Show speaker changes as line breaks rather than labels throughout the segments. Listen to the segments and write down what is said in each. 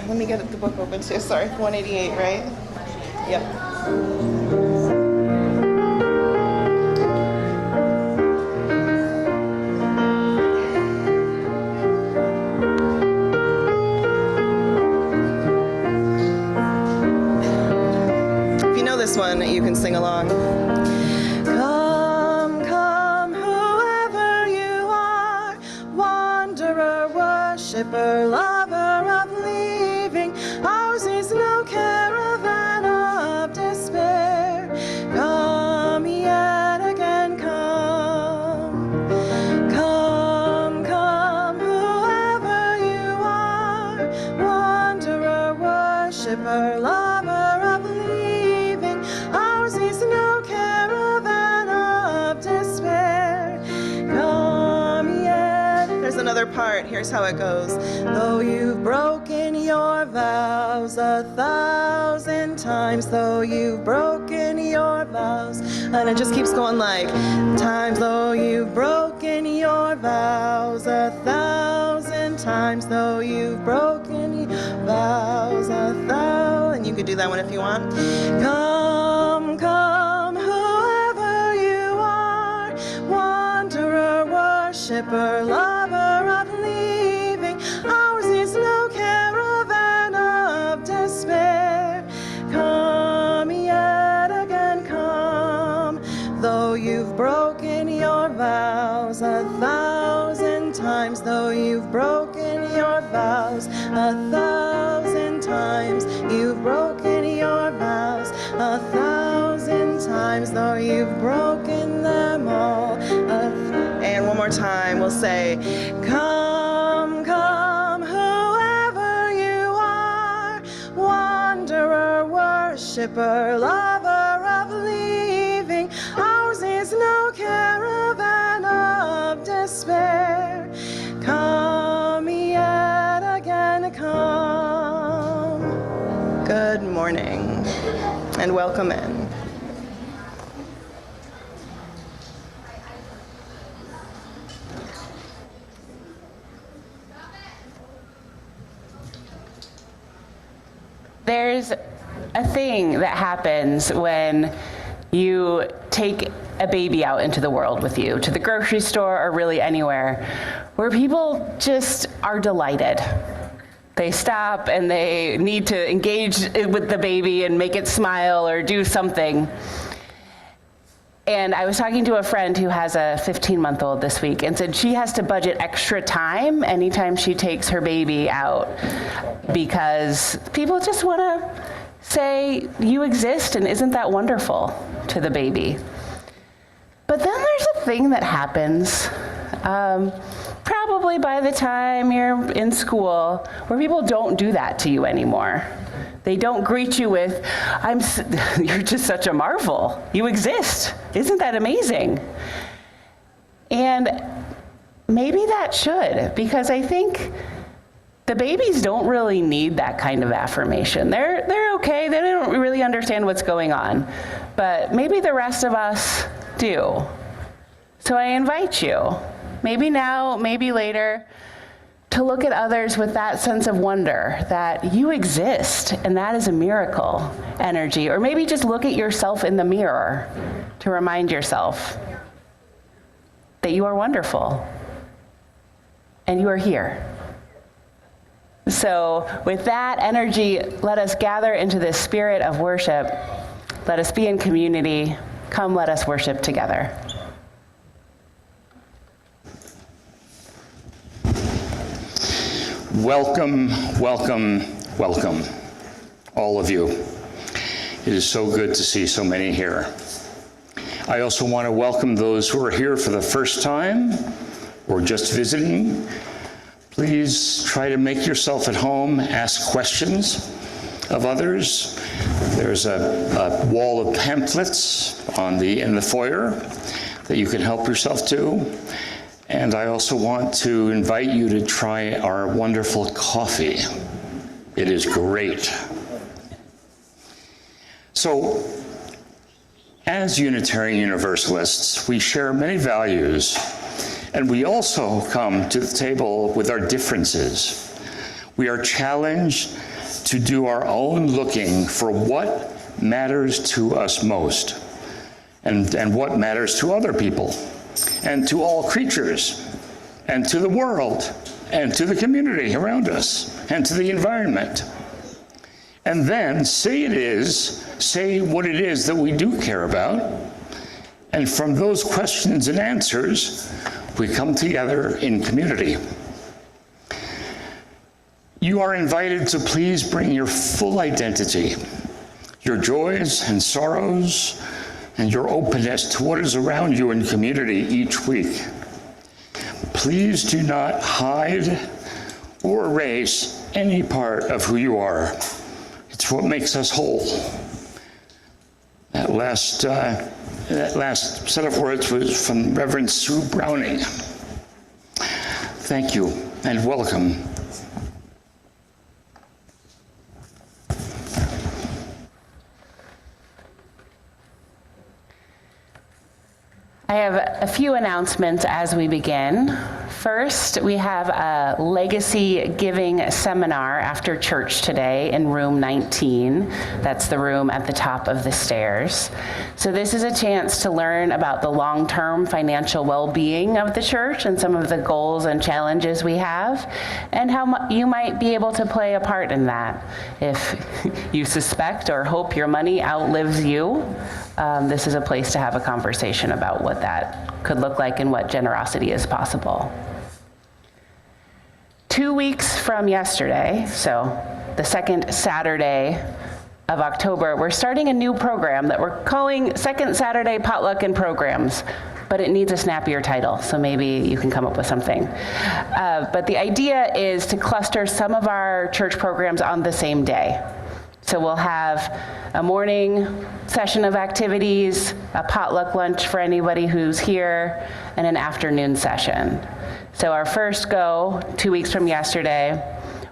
let me get the book open too. Sorry, 188, right? Yep. This one, you can sing along. Come, come, whoever you are, wanderer, worshipper, lover of leaving. Ours is no caravan of despair. Come yet again, come. Come, come, whoever you are, wanderer, worshipper, lover of leaving. Ours is no caravan of despair. Come yet. There's another part. Here's how it goes. Though you've broken your vows 1,000 times, though you've broken your vows, and it just keeps going like times. Though you've broken your vows 1,000 times, though you've broken your vows 1,000. And you could do that one if you want. Come, come, whoever you are, wanderer, worshipper, lover of leaving. Ours is no caravan of despair. Come yet again, come. Though you've broken your vows 1,000 times, though you've broken your vows 1,000 times, you've broken your vows 1,000 times, though you've broken them all. And one more time, we'll say, come, come, whoever you are, wanderer, worshipper, lover of leaving. Ours is no caravan of despair. Come yet again, come. Good morning, and welcome in.
There's a thing that happens when you take a baby out into the world with you, to the grocery store or really anywhere, where people just are delighted. They stop and they need to engage with the baby and make it smile or do something. And I was talking to a friend who has a 15-month-old this week and said she has to budget extra time anytime she takes her baby out because people just want to say, you exist and isn't that wonderful to the baby. But then there's a thing that happens, probably by the time you're in school, where people don't do that to you anymore. They don't greet you with, you're just such a marvel. You exist. Isn't that amazing? And maybe that should, because I think the babies don't really need that kind of affirmation. They're okay. They don't really understand what's going on. But maybe the rest of us do. So I invite you, maybe now, maybe later, to look at others with that sense of wonder that you exist, and that is a miracle energy. Or maybe just look at yourself in the mirror to remind yourself that you are wonderful and you are here. So with that energy, let us gather into this spirit of worship. Let us be in community. Come, let us worship together.
Welcome, welcome, welcome, all of you. It is so good to see so many here. I also want to welcome those who are here for the first time or just visiting. Please try to make yourself at home, ask questions of others. There's a wall of pamphlets in the foyer that you can help yourself to. And I also want to invite you to try our wonderful coffee. It is great. So, as Unitarian Universalists, we share many values, and we also come to the table with our differences. We are challenged to do our own looking for what matters to us most and what matters to other people and to all creatures and to the world and to the community around us and to the environment. And then say what it is that we do care about. And from those questions and answers, we come together in community. You are invited to please bring your full identity, your joys and sorrows, and your openness to what is around you in community each week. Please do not hide or erase any part of who you are. It's what makes us whole. That last set of words was from Reverend Sue Browning. Thank you and welcome.
I have a few announcements as we begin. First, we have a legacy giving seminar after church today in room 19. That's the room at the top of the stairs. So this is a chance to learn about the long-term financial well-being of the church and some of the goals and challenges we have, and how you might be able to play a part in that. If you suspect or hope your money outlives you, this is a place to have a conversation about what that could look like and what generosity is possible. 2 weeks from yesterday, so the second Saturday of October, we're starting a new program that we're calling Second Saturday Potluck and Programs, but it needs a snappier title, so maybe you can come up with something. But the idea is to cluster some of our church programs on the same day. So we'll have a morning session of activities, a potluck lunch for anybody who's here, and an afternoon session. So our first go, 2 weeks from yesterday,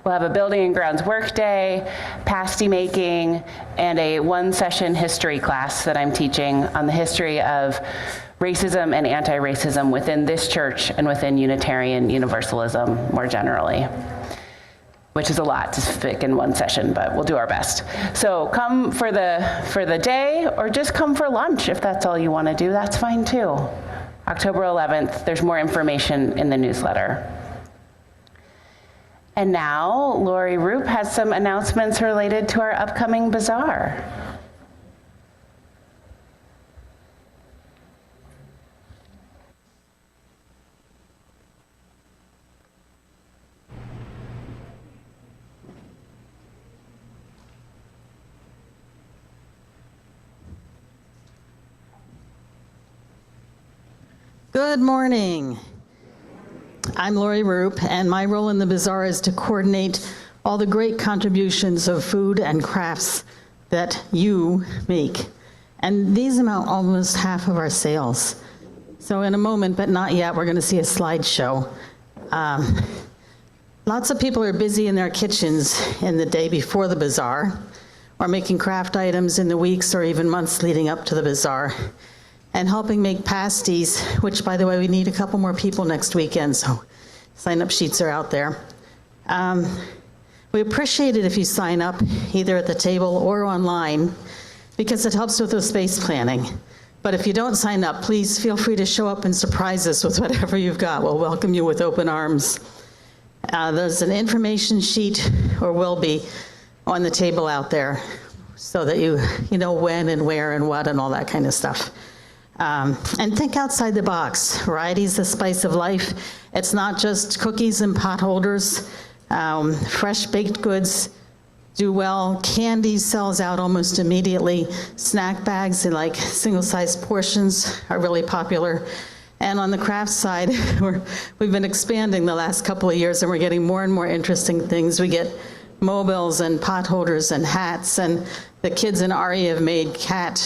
we'll have a building and grounds work day, pasty making, and a one-session history class that I'm teaching on the history of racism and anti-racism within this church and within Unitarian Universalism more generally, which is a lot to fit in one session, but we'll do our best. So come for the day, or just come for lunch if that's all you want to do. That's fine too. October 11th, there's more information in the newsletter. And now, Lori Roop has some announcements related to our upcoming bazaar.
Good morning. I'm Lori Roop, and my role in the bazaar is to coordinate all the great contributions of food and crafts that you make. And these amount almost half of our sales. So in a moment, but not yet, we're going to see a slideshow. Lots of people are busy in their kitchens in the day before the bazaar, or making craft items in the weeks or even months leading up to the bazaar, and helping make pasties, which, by the way, we need a couple more people next weekend, so sign-up sheets are out there. We appreciate it if you sign up, either at the table or online, because it helps with the space planning. But if you don't sign up, please feel free to show up and surprise us with whatever you've got. We'll welcome you with open arms. There's an information sheet, or will be, on the table out there, so that you know when and where and what and all that kind of stuff. And think outside the box. Variety's the spice of life. It's not just cookies and pot holders. Fresh baked goods do well. Candy sells out almost immediately. Snack bags in like single-sized portions are really popular. And on the craft side, we've been expanding the last couple of years, and we're getting more and more interesting things. We get mobiles and pot holders and hats, and the kids in Ari have made cat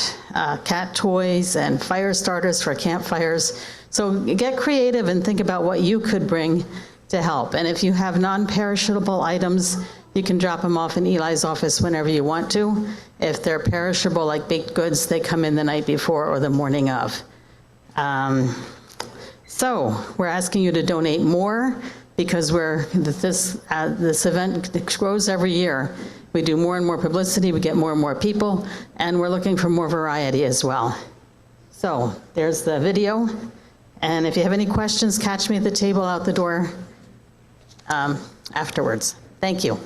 toys and fire starters for campfires. So get creative and think about what you could bring to help. And if you have non-perishable items, you can drop them off in Eli's office whenever you want to. If they're perishable, like baked goods, they come in the night before or the morning of. So we're asking you to donate more, because this event grows every year, We do more and more publicity, we get more and more people, and we're looking for more variety as well. So there's the video, and if you have any questions, catch me at the table out the door afterwards. Thank you.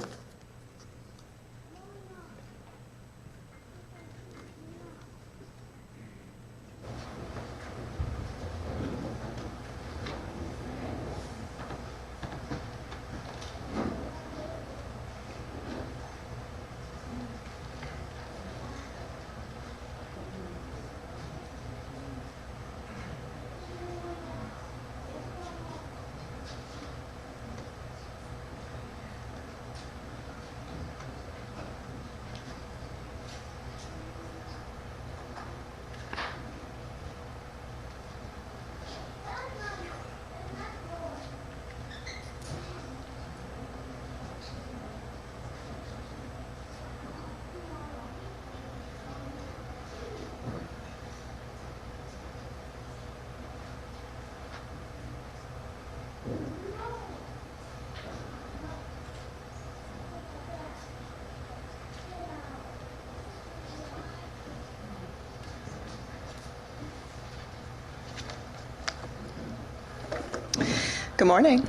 Good morning.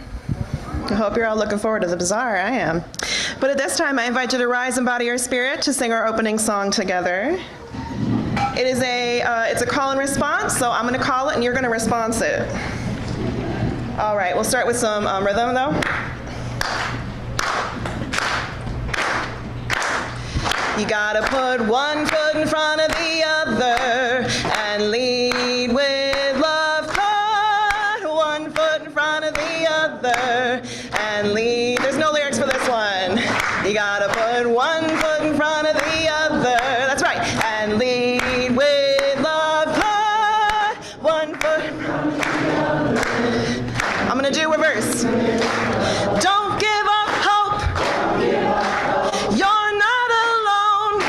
I hope you're all looking forward to the bazaar. I am. But at this time, I invite you to rise and body your spirit to sing our opening song together. It is it's a call and response, so I'm going to call it and you're going to response it. All right, we'll start with some rhythm though. You gotta put one foot in front of the other and lead with love. Put one foot in front of the other and lead. There's no lyrics for this one. You gotta put one foot in front of the other. That's right. And lead with love. Put one foot in front of the other. I'm gonna do reverse. Don't give up hope. You're not alone.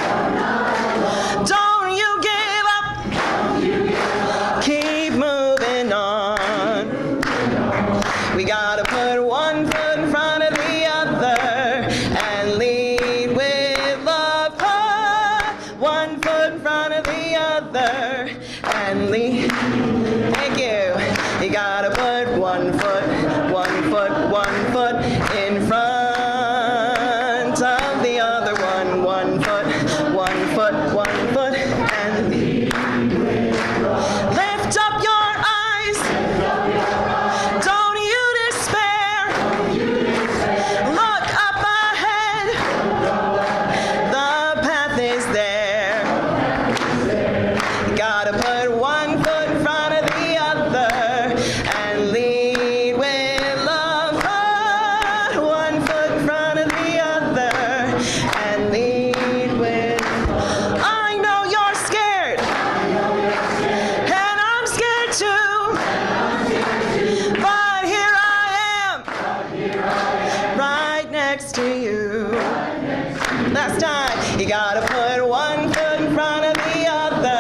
Don't you give up. Keep moving on. We gotta put one foot in front of the other and lead with love. Put one foot in front of the other and lead. Thank you. You gotta put one foot in front of the other one. One foot, and lift up your eyes. Don't you despair. Look up ahead. The path is there. You gotta put one foot in front of the other and lead with love. Put one foot in front of the other and lead with. I know you're scared, and I'm scared too. But here I am, right next to you. Last time, you gotta put one foot in front of the other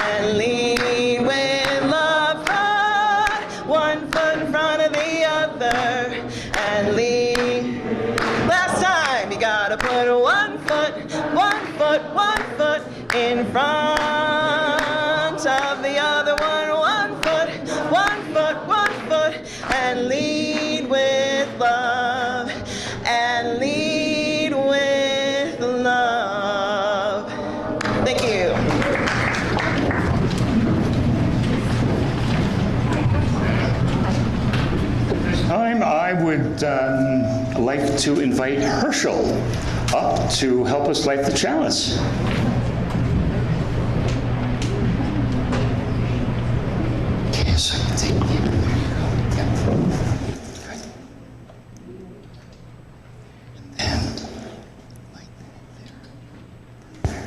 and lead with love. Put one foot in front of the other and lead. Last time, you gotta put one foot in front of the other one. One foot, and lead with love, and lead with love. Thank you.
This time, I would like to invite Herschel up to help us light the chalice. Okay, so I can take it. Good. And then, like there.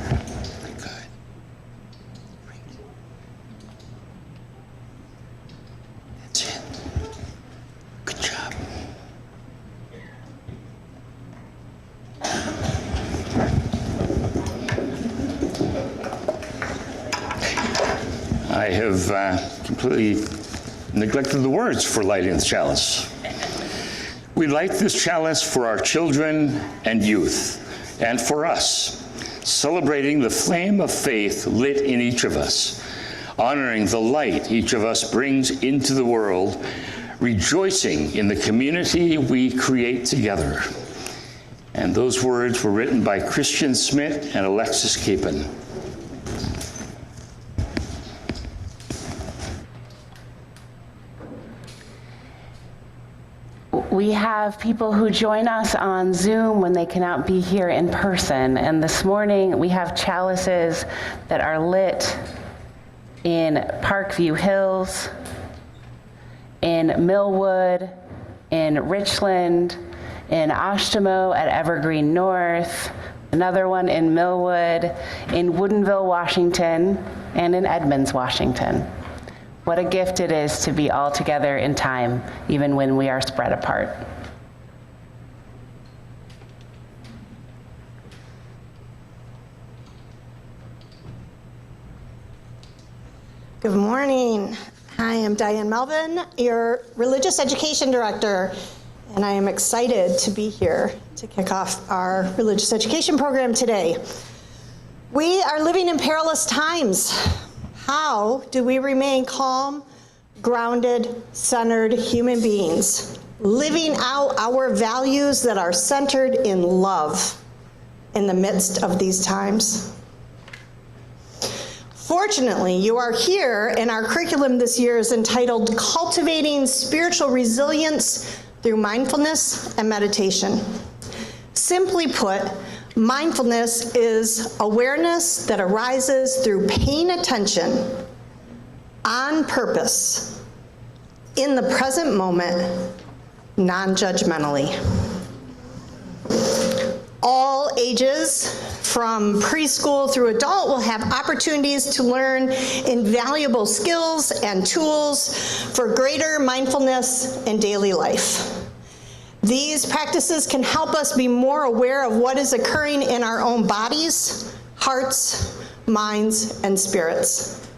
Very good. Great. That's it. Good job. I have completely neglected the words for lighting the chalice. We light this chalice for our children and youth. and for us, celebrating the flame of faith lit in each of us, honoring the light each of us brings into the world, rejoicing in the community we create together. And those words were written by Christian Smith and Alexis Capon.
We have people who join us on Zoom when they cannot be here in person. And this morning we have chalices that are lit in Parkview Hills, in Millwood, in Richland, in Oshtemo at Evergreen North, another one in Millwood, in Woodinville, Washington, and in Edmonds, Washington. What a gift it is to be all together in time, even when we are spread apart.
Good morning. I am Diane Melvin, your religious education director, and I am excited to be here to kick off our religious education program today. We are living in perilous times. How do we remain calm, grounded, centered human beings, living out our values that are centered in love in the midst of these times? Fortunately, you are here, and our curriculum this year is entitled Cultivating Spiritual Resilience Through Mindfulness and Meditation. Simply put, mindfulness is awareness that arises through paying attention on purpose in the present moment, non-judgmentally. All ages, from preschool through adult, will have opportunities to learn invaluable skills and tools for greater mindfulness in daily life. These practices can help us be more aware of what is occurring in our own bodies, hearts, minds, and spirits.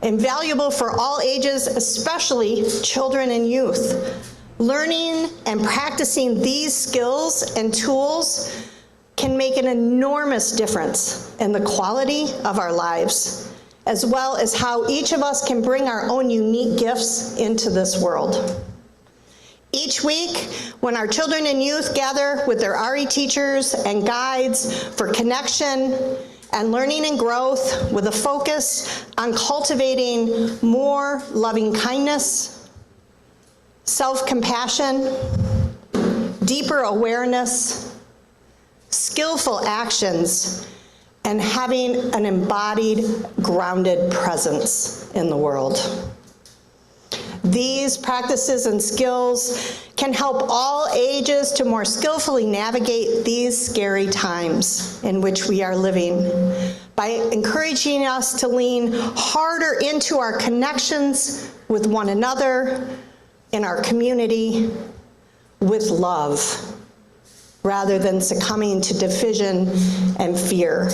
Invaluable for all ages, especially children and youth. Learning and practicing these skills and tools can make an enormous difference in the quality of our lives, as well as how each of us can bring our own unique gifts into this world. Each week, when our children and youth gather with their RE teachers and guides for connection and learning and growth with a focus on cultivating more loving kindness, self-compassion, deeper awareness, skillful actions, and having an embodied, grounded presence in the world. These practices and skills can help all ages to more skillfully navigate these scary times in which we are living by encouraging us to lean harder into our connections with one another, in our community, with love, rather than succumbing to division and fear.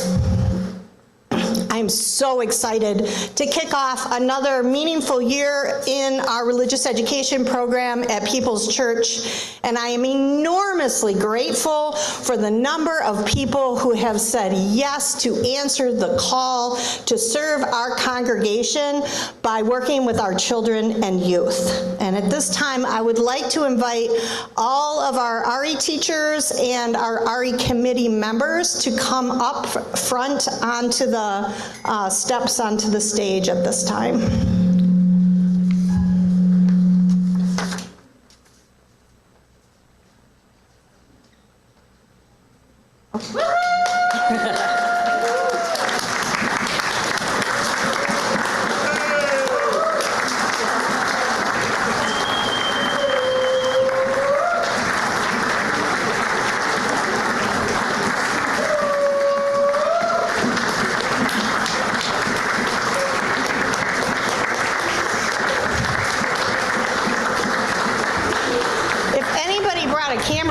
I'm so excited to kick off another meaningful year in our religious education program at People's Church, and I am enormously grateful for the number of people who have said yes to answer the call to serve our congregation by working with our children and youth. And at this time, I would like to invite all of our RE teachers and our RE committee members to come up front onto the steps onto the stage at this time.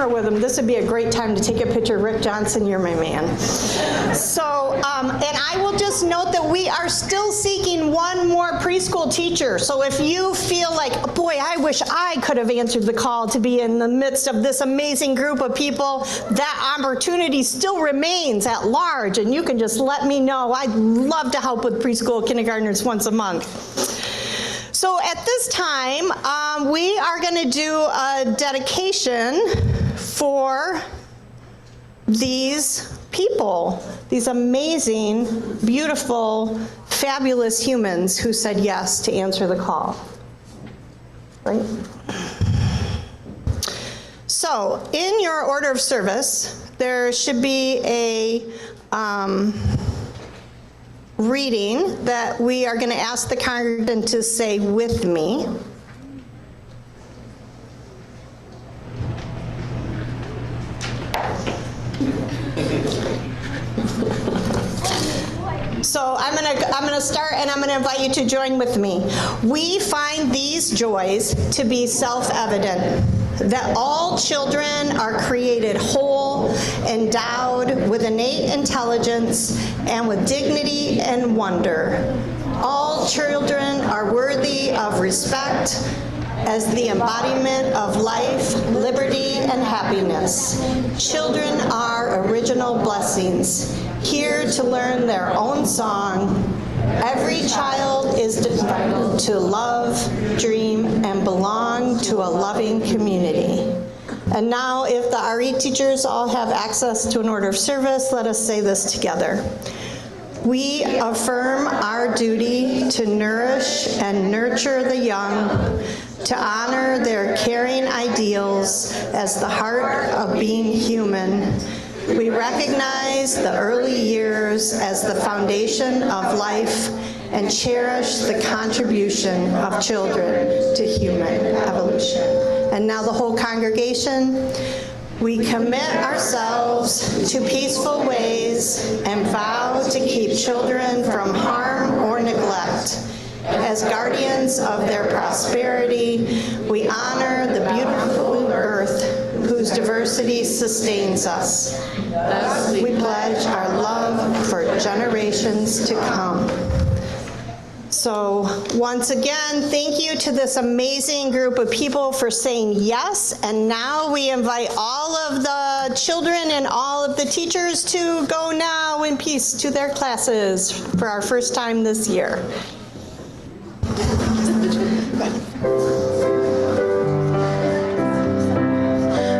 With them, this would be a great time to take a picture. Rick Johnson, you're my man. So, and I will just note that we are still seeking one more preschool teacher. So if you feel like, boy, I wish I could have answered the call to be in the midst of this amazing group of people, that opportunity still remains at large, and you can just let me know. I'd love to help with preschool kindergartners once a month. So at this time, we are going to do a dedication for these people, these amazing, beautiful, fabulous humans who said yes to answer the call. Right? So in your order of service, there should be a reading that we are going to ask the congregant to say with me. So I'm gonna start, and I'm gonna invite you to join with me. We find these joys to be self-evident, that all children are created whole, endowed with innate intelligence and with dignity and wonder. All children are worthy of respect as the embodiment of life, liberty, and happiness. Children are original blessings, here to learn their own song. Every child is divided to love, dream, and belong to a loving community. And now, if the RE teachers all have access to an order of service, let us say this together. We affirm our duty to nourish and nurture the young, to honor their caring ideals as the heart of being human. We recognize the early years as the foundation of life and cherish the contribution of children to human evolution. And now the whole congregation, we commit ourselves to peaceful ways and vow to keep children from harm or neglect. As guardians of their prosperity, we honor the beautiful earth whose diversity sustains us. Thus, we pledge our love for generations to come. So once again, thank you to this amazing group of people for saying yes. And now we invite all of the children and all of the teachers to go now in peace to their classes for our first time this year.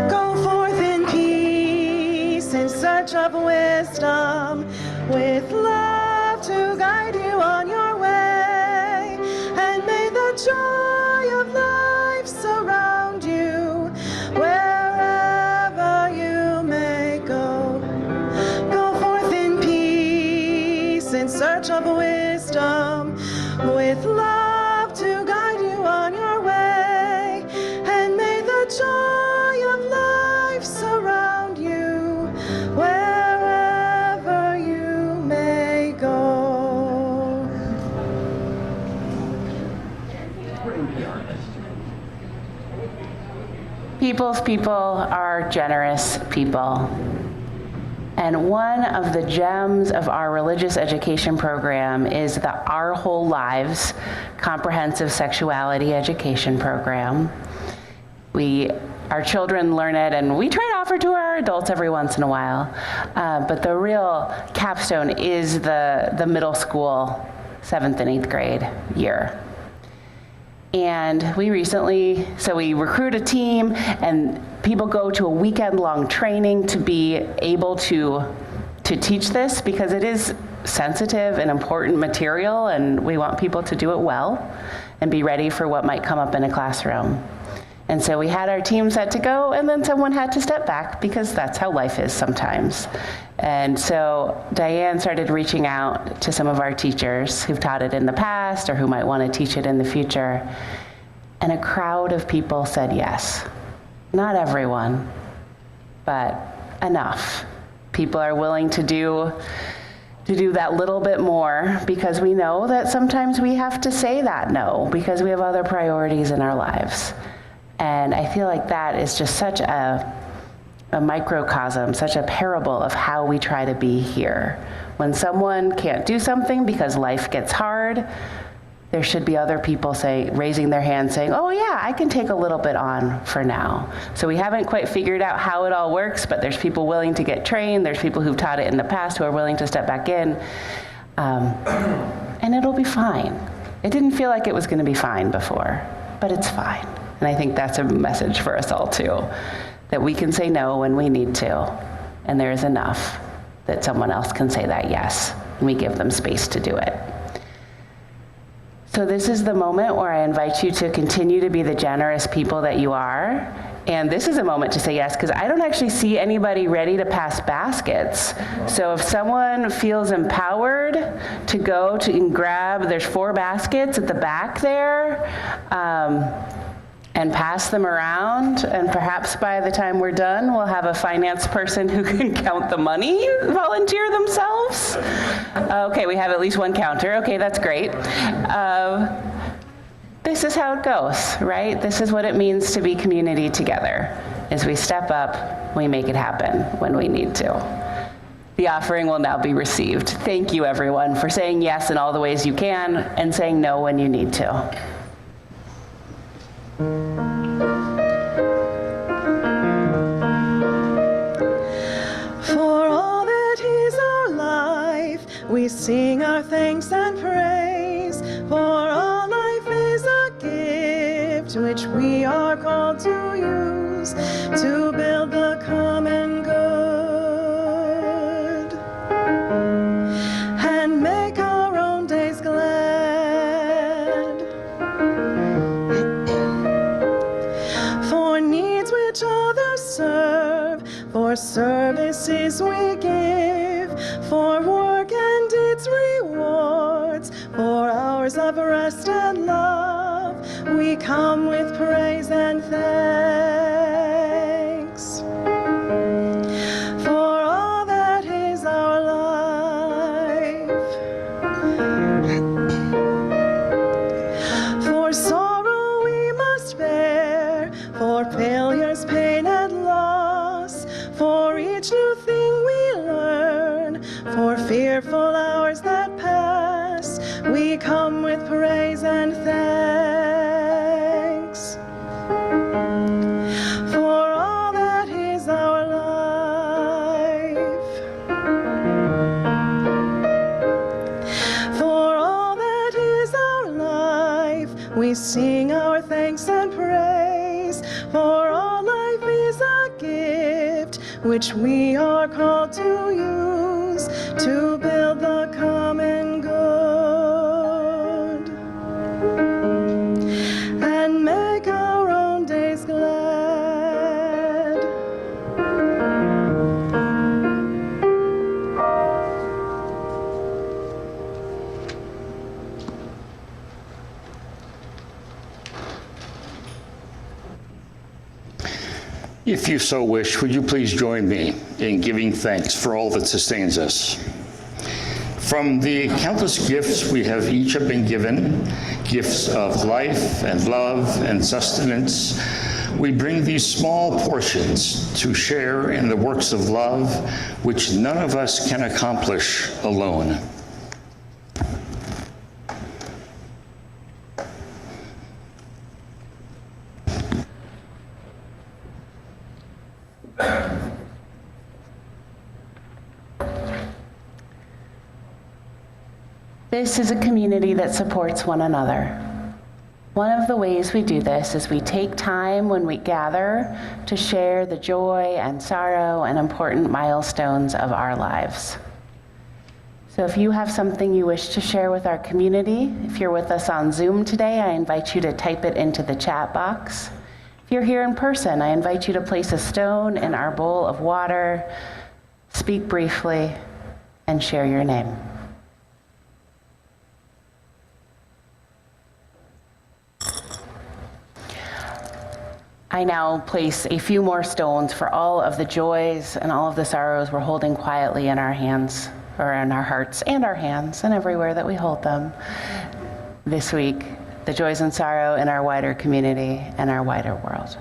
Go forth in peace, in search of wisdom, with love to guide you on your way. And may the joy of life surround you wherever you may go. Go forth in peace, in search of wisdom, with love to guide you on your way. And may the joy of life surround you wherever you may go.
People's people are generous people. And one of the gems of our religious education program is the Our Whole Lives Comprehensive Sexuality Education Program. Our children learn it, and we try to offer to our adults every once in a while. But the real capstone is the middle school 7th and 8th grade year. And we recruit a team, and people go to a weekend-long training to be able to teach this, because it is sensitive and important material, and we want people to do it well and be ready for what might come up in a classroom. And so we had our team set to go, and then someone had to step back, because that's how life is sometimes. And so Diane started reaching out to some of our teachers who've taught it in the past or who might want to teach it in the future. And a crowd of people said yes. Not everyone, but enough. People are willing to do that little bit more, because we know that sometimes we have to say that no, because we have other priorities in our lives. And I feel like that is just such a microcosm, such a parable of how we try to be here When someone can't do something because life gets hard, there should be other people raising their hand saying, oh yeah, I can take a little bit on for now. So we haven't quite figured out how it all works, but there's people willing to get trained. There's people who've taught it in the past who are willing to step back in. And it'll be fine. It didn't feel like it was gonna be fine before, but it's fine. And I think that's a message for us all too, that we can say no when we need to, and there is enough that someone else can say that yes, and we give them space to do it. So this is the moment where I invite you to continue to be the generous people that you are. And this is a moment to say yes, because I don't actually see anybody ready to pass baskets. So if someone feels empowered to go to and grab, there's 4 baskets at the back there, and pass them around, and perhaps by the time we're done, we'll have a finance person who can count the money volunteer themselves. Okay, we have at least 1 counter. Okay, that's great. This is how it goes, right? This is what it means to be community together, is we step up, we make it happen when we need to. The offering will now be received. Thank you, everyone, for saying yes in all the ways you can and saying no when you need to.
For all that is our life, we sing our thanks and praise. For all life is a gift which we are called to use to build the common good and make our own days glad. For needs which others serve, for services we give, for work and its rewards, for hours of rest and love, we come with praise and thanks. For all that is our life, for sorrow we must bear, for failures, pain, and loss, for each new thing we learn, for fearful hours that pass, we come with praise and thanks. For all that is our life, for all that is our life, we sing our thanks and praise. For all life is a gift which we are called to use to build the common good and make our own days glad.
If you so wish, would you please join me in giving thanks for all that sustains us? From the countless gifts we have each been given, gifts of life and love and sustenance, we bring these small portions to share in the works of love which none of us can accomplish alone.
This is a community that supports one another. One of the ways we do this is we take time when we gather to share the joy and sorrow and important milestones of our lives. So if you have something you wish to share with our community, if you're with us on Zoom today, I invite you to type it into the chat box. If you're here in person, I invite you to place a stone in our bowl of water, speak briefly, and share your name. I now place a few more stones for all of the joys and all of the sorrows we're holding quietly in our hands, or in our hearts and our hands, and everywhere that we hold them this week, the joys and sorrow in our wider community and our wider world.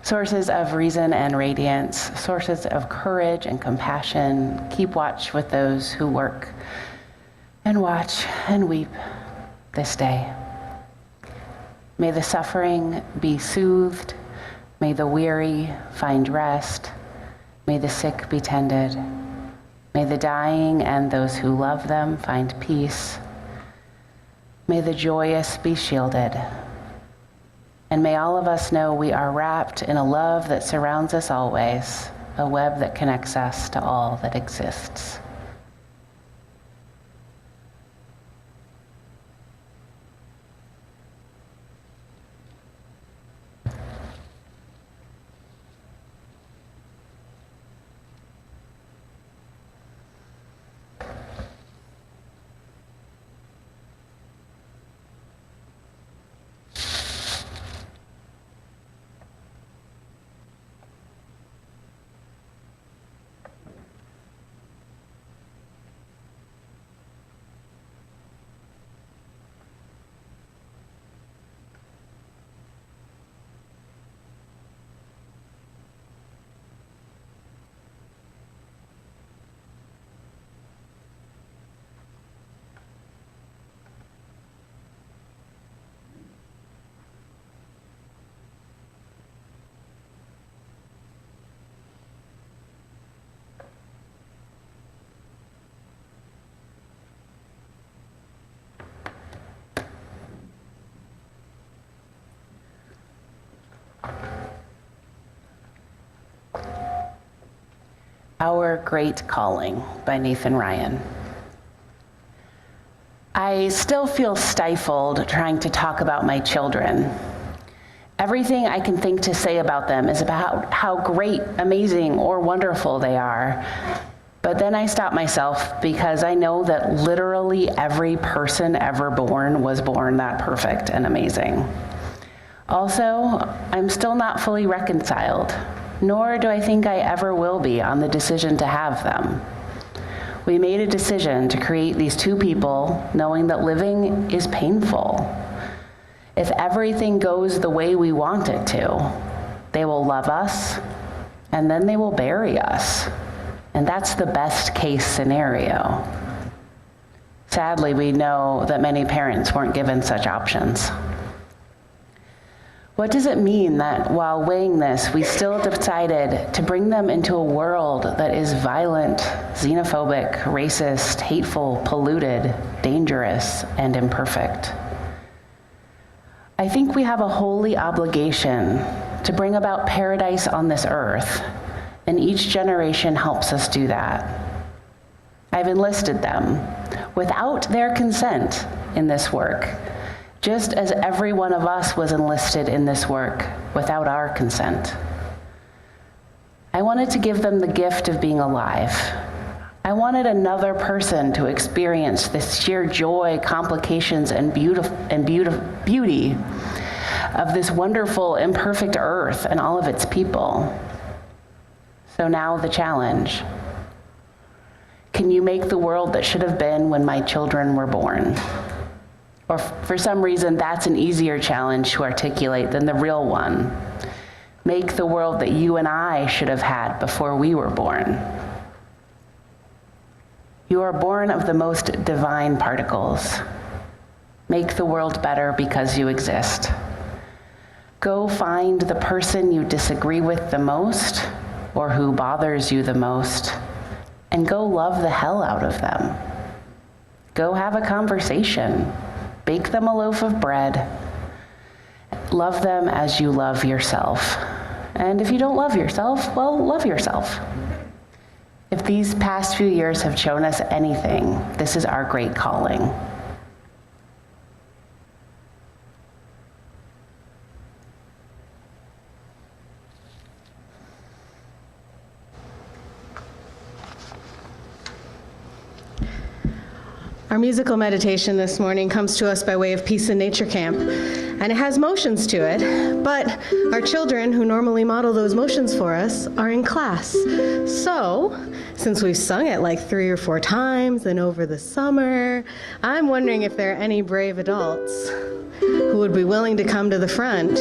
sources of reason and radiance, sources of courage and compassion. Keep watch with those who work and watch and weep this day. May the suffering be soothed. May the weary find rest. May the sick be tended. May the dying and those who love them find peace. May the joyous be shielded. And may all of us know we are wrapped in a love that surrounds us always, a web that connects us to all that exists. Our Great Calling by Nathan Ryan. I still feel stifled trying to talk about my children. Everything I can think to say about them is about how great, amazing, or wonderful they are. But then I stop myself because I know that literally every person ever born was born that perfect and amazing. Also, I'm still not fully reconciled, nor do I think I ever will be on the decision to have them. We made a decision to create these two people knowing that living is painful. If everything goes the way we want it to, they will love us, and then they will bury us. And that's the best case scenario. Sadly, we know that many parents weren't given such options. What does it mean that while weighing this, we still decided to bring them into a world that is violent, xenophobic, racist, hateful, polluted, dangerous, and imperfect? I think we have a holy obligation to bring about paradise on this earth, and each generation helps us do that. I've enlisted them without their consent in this work, just as every one of us was enlisted in this work without our consent. I wanted to give them the gift of being alive. I wanted another person to experience the sheer joy, complications, and beauty of this wonderful, imperfect earth and all of its people. So now the challenge. Can you make the world that should have been when my children were born? Or for some reason, that's an easier challenge to articulate than the real one. Make the world that you and I should have had before we were born. You are born of the most divine particles. Make the world better because you exist. Go find the person you disagree with the most or who bothers you the most, and go love the hell out of them. Go have a conversation. Bake them a loaf of bread. Love them as you love yourself. And if you don't love yourself, well, love yourself. If these past few years have shown us anything, this is our great calling.
Our musical meditation this morning comes to us by way of Peace in Nature Camp, and it has motions to it, but our children, who normally model those motions for us, are in class. So, since we've sung it like 3 or 4 times and over the summer, I'm wondering if there are any brave adults who would be willing to come to the front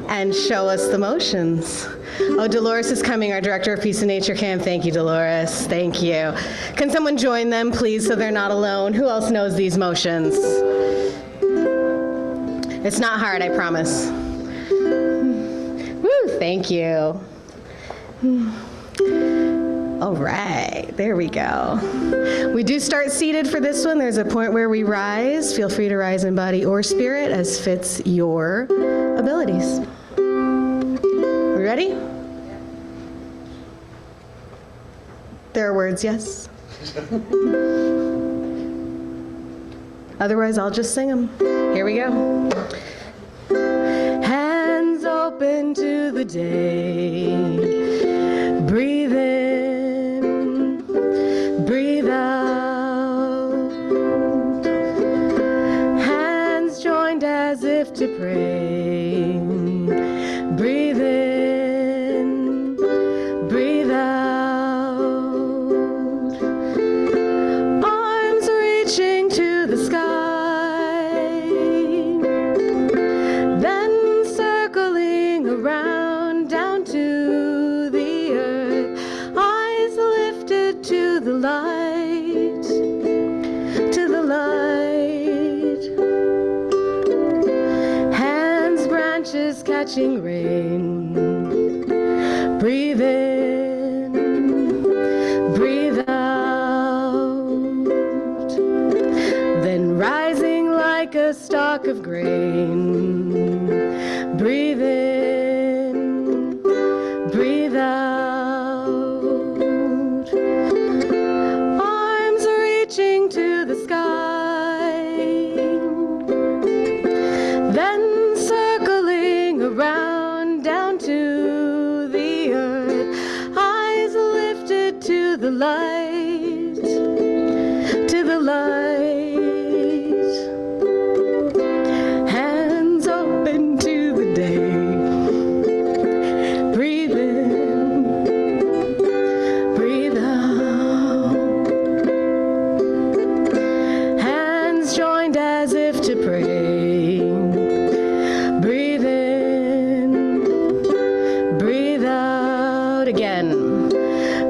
and show us the motions. Oh, Dolores is coming, our Director of Peace and Nature Camp. Thank you, Dolores. Thank you. Can someone join them, please, so they're not alone? Who else knows these motions? It's not hard, I promise. Woo, thank you. All right, there we go. We do start seated for this one. There's a point where we rise. Feel free to rise in body or spirit as fits your abilities. We ready? There are words, yes? Otherwise, I'll just sing them. Here we go. Hands open to the day. Breathe in, breathe out. Hands joined as if to pray. Breathe in, breathe out. Arms reaching to the sky. Then circling around down to the earth. Eyes lifted to the light, to the light. Hands, branches catching rain. Breathe in, breathe out. Then rising like a stalk of grain. Breathe in, breathe out. Arms reaching to the sky. Then circling around down to the earth. Eyes lifted to the light, to the light. Hands open to the day. Breathe in, breathe out. Hands joined as if to pray. Breathe in, breathe out again.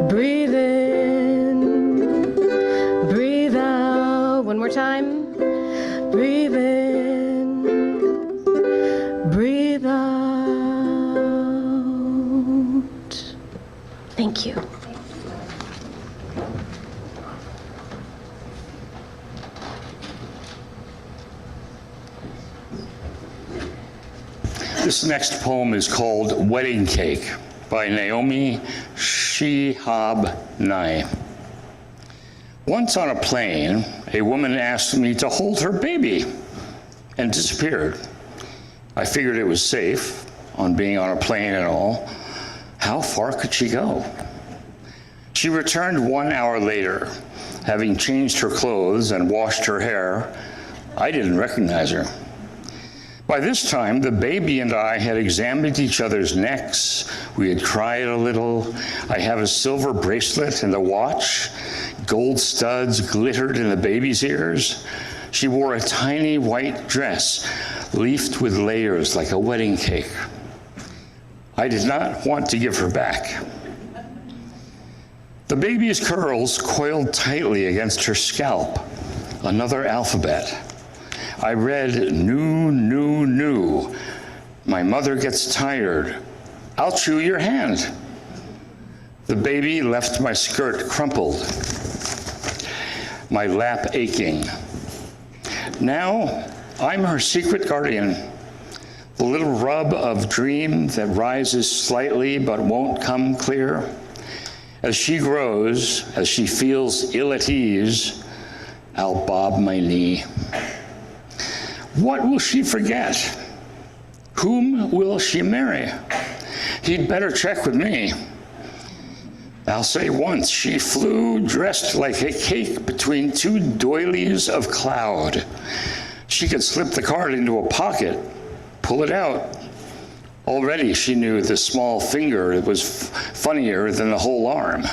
Breathe in, breathe out. One more time. Breathe in, breathe out. Thank you.
This next poem is called Wedding Cake by Naomi Shihab Nye. Once on a plane, a woman asked me to hold her baby and disappeared. I figured it was safe, on being on a plane and all. How far could she go? She returned 1 hour later, having changed her clothes and washed her hair. I didn't recognize her. By this time, the baby and I had examined each other's necks. We had cried a little. I have a silver bracelet and a watch. Gold studs glittered in the baby's ears. She wore a tiny white dress, leafed with layers like a wedding cake. I did not want to give her back. The baby's curls coiled tightly against her scalp. Another alphabet. I read, new, new, new. My mother gets tired. I'll chew your hand. The baby left my skirt crumpled, my lap aching. Now, I'm her secret guardian, the little rub of dream that rises slightly but won't come clear. As she grows, as she feels ill at ease, I'll bob my knee. What will she forget? Whom will she marry? He'd better check with me. I'll say once she flew dressed like a cake between two doilies of cloud. She could slip the card into a pocket, pull it out. Already she knew the small finger was funnier than the whole arm.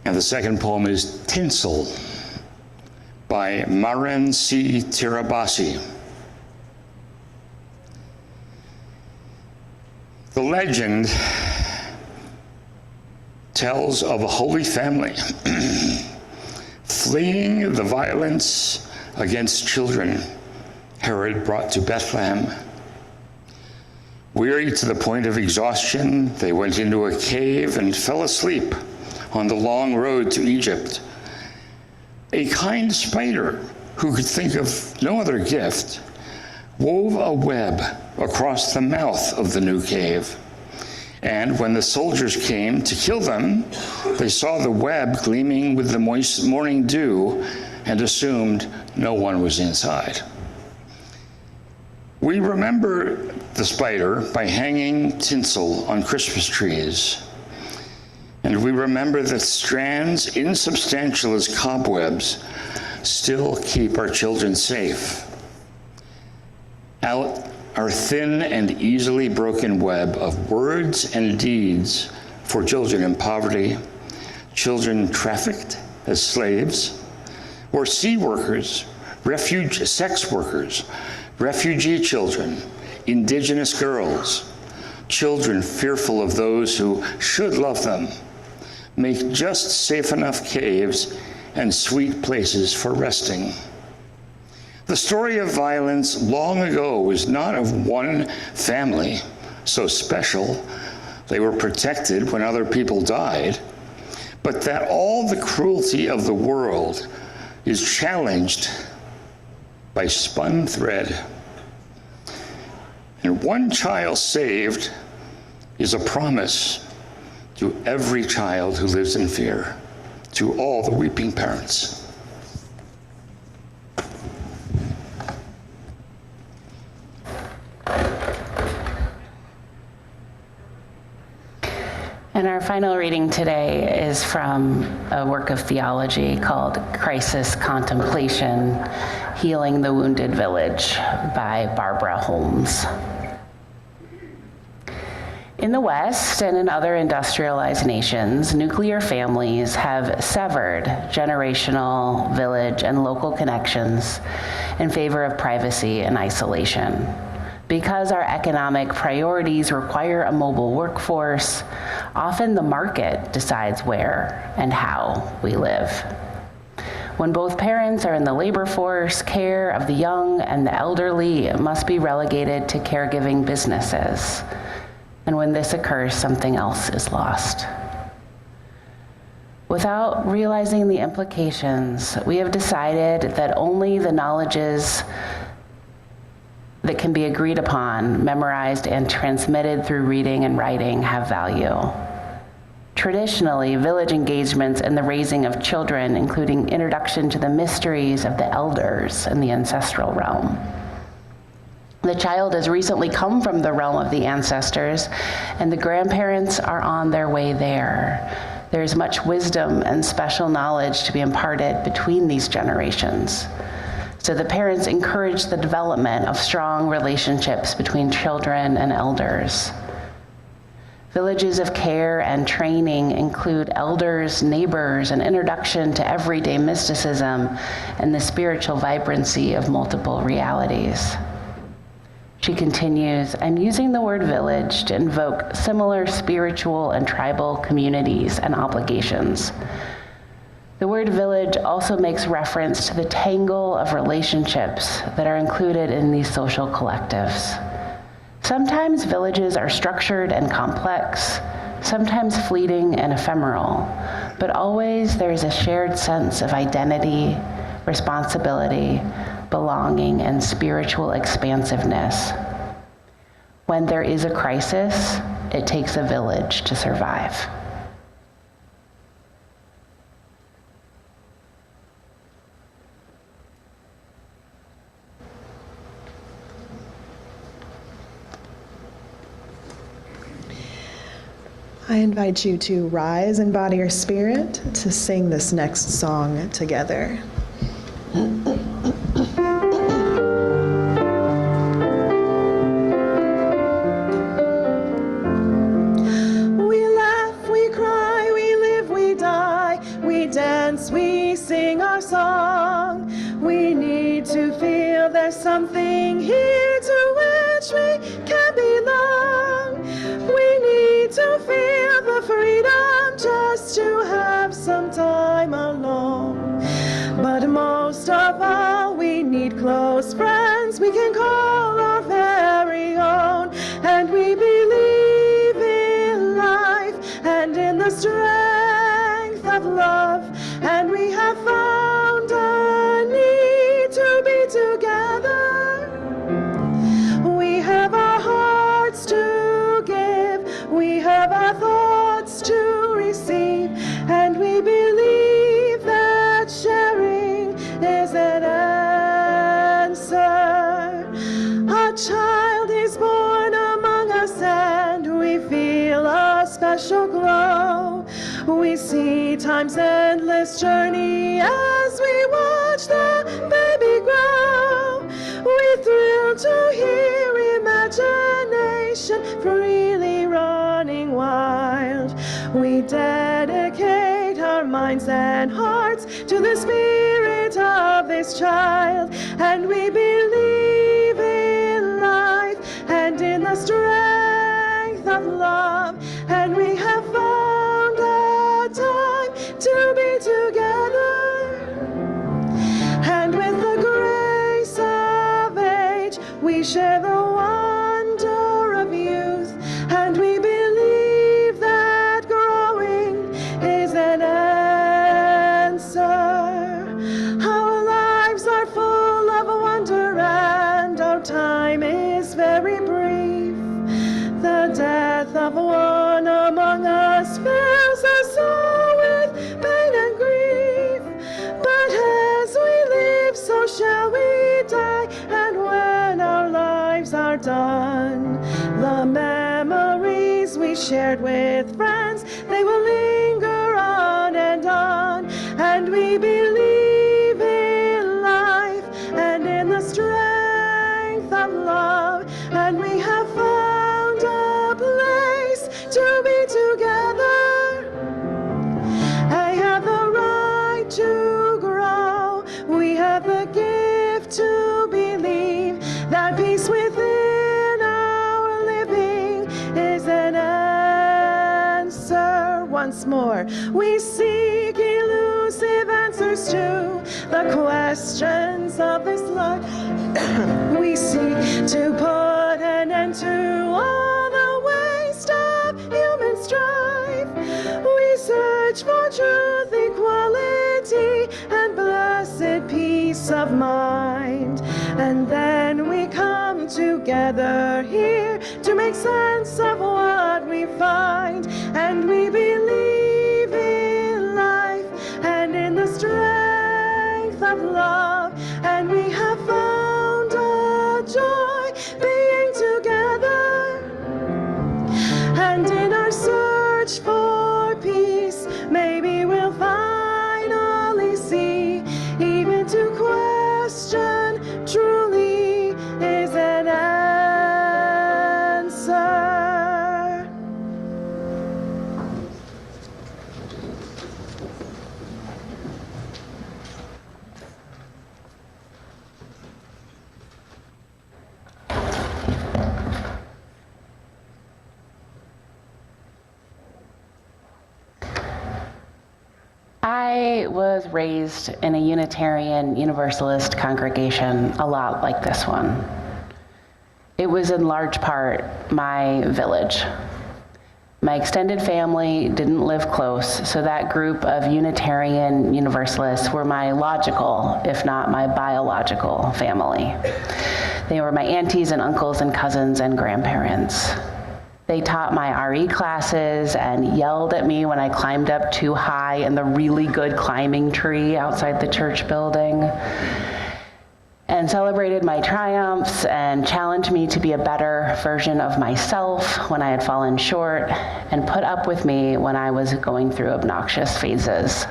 And the second poem is Tinsel by Maren C. Tirabassi. legend tells of a holy family fleeing the violence against children Herod brought to Bethlehem. Weary to the point of exhaustion, they went into a cave and fell asleep on the long road to Egypt. A kind spider, who could think of no other gift, wove a web across the mouth of the new cave. And when the soldiers came to kill them, they saw the web gleaming with the moist morning dew and assumed no one was inside. We remember the spider by hanging tinsel on Christmas trees. And we remember that strands insubstantial as cobwebs still keep our children safe. Out our thin and easily broken web of words and deeds for children in poverty, children trafficked as slaves, or sea workers, sex workers, refugee children, indigenous girls, children fearful of those who should love them, make just safe enough caves and sweet places for resting. The story of violence long ago was not of one family so special they were protected when other people died, but that all the cruelty of the world is challenged by spun thread. And one child saved is a promise to every child who lives in fear, to all the weeping parents.
And our final reading today is from a work of theology called Crisis Contemplation, Healing the Wounded Village by Barbara Holmes. In the West and in other industrialized nations, nuclear families have severed generational, village, and local connections in favor of privacy and isolation. Because our economic priorities require a mobile workforce, often the market decides where and how we live. When both parents are in the labor force, care of the young and the elderly must be relegated to caregiving businesses. And when this occurs, something else is lost. Without realizing the implications, we have decided that only the knowledges that can be agreed upon, memorized, and transmitted through reading and writing have value. Traditionally, village engagements in the raising of children, including introduction to the mysteries of the elders and the ancestral realm. The child has recently come from the realm of the ancestors, and the grandparents are on their way there. There is much wisdom and special knowledge to be imparted between these generations. So the parents encourage the development of strong relationships between children and elders. Villages of care and training include elders, neighbors, and introduction to everyday mysticism and the spiritual vibrancy of multiple realities. She continues, I'm using the word village to invoke similar spiritual and tribal communities and obligations. The word village also makes reference to the tangle of relationships that are included in these social collectives. Sometimes villages are structured and complex, sometimes fleeting and ephemeral, but always there is a shared sense of identity, responsibility, belonging, and spiritual expansiveness. When there is a crisis, it takes a village to survive.
I invite you to rise in body or spirit to sing this next song together. We laugh, we cry, we live, we die, we dance, we sing our song. We need to feel there's something here to which we can belong. We close friends we can call our very own. And we believe in life and in the strength of love. And we have found a need to be together. We have our hearts to give. We have our thoughts to receive. And we believe that sharing is an answer. A child is born among us and we feel a special glow. We see time's endless journey as we watch the baby grow. We thrill to hear imagination freely running wild. We dedicate our minds and hearts to the spirit of this child. And we believe in life and in the strength of love. And we have found a time to be together. And with the grace of age, we share the wonder of youth. And we believe that growing is an answer. Our lives are full of wonder and our time is very brief. The death of one among us fills us all with pain and grief. But as we live, so shall we die. And when our lives are done, the memories we shared with friends, they will linger on and on. And we believe in life and in the strength of love. And we have found a place to be together. I have the right to grow. We have the gift to believe that peace within our living is an answer. Once more, we seek elusive answers to the questions of this life. We seek to put an end to all the waste of human strife. We search for truth, equality, and blessed peace of mind. And then we come together here to make sense of what we find. And we believe in life and in the strength of love. And we have found a joy being together. And in our search for peace, maybe we'll finally see, even to question truly is an answer.
I was raised in a Unitarian Universalist congregation a lot like this one. It was in large part my village. My extended family didn't live close, so that group of Unitarian Universalists were my logical, if not my biological family. They were my aunties and uncles and cousins and grandparents. They taught my RE classes and yelled at me when I climbed up too high in the really good climbing tree outside the church building, and celebrated my triumphs and challenged me to be a better version of myself when I had fallen short, and put up with me when I was going through obnoxious phases.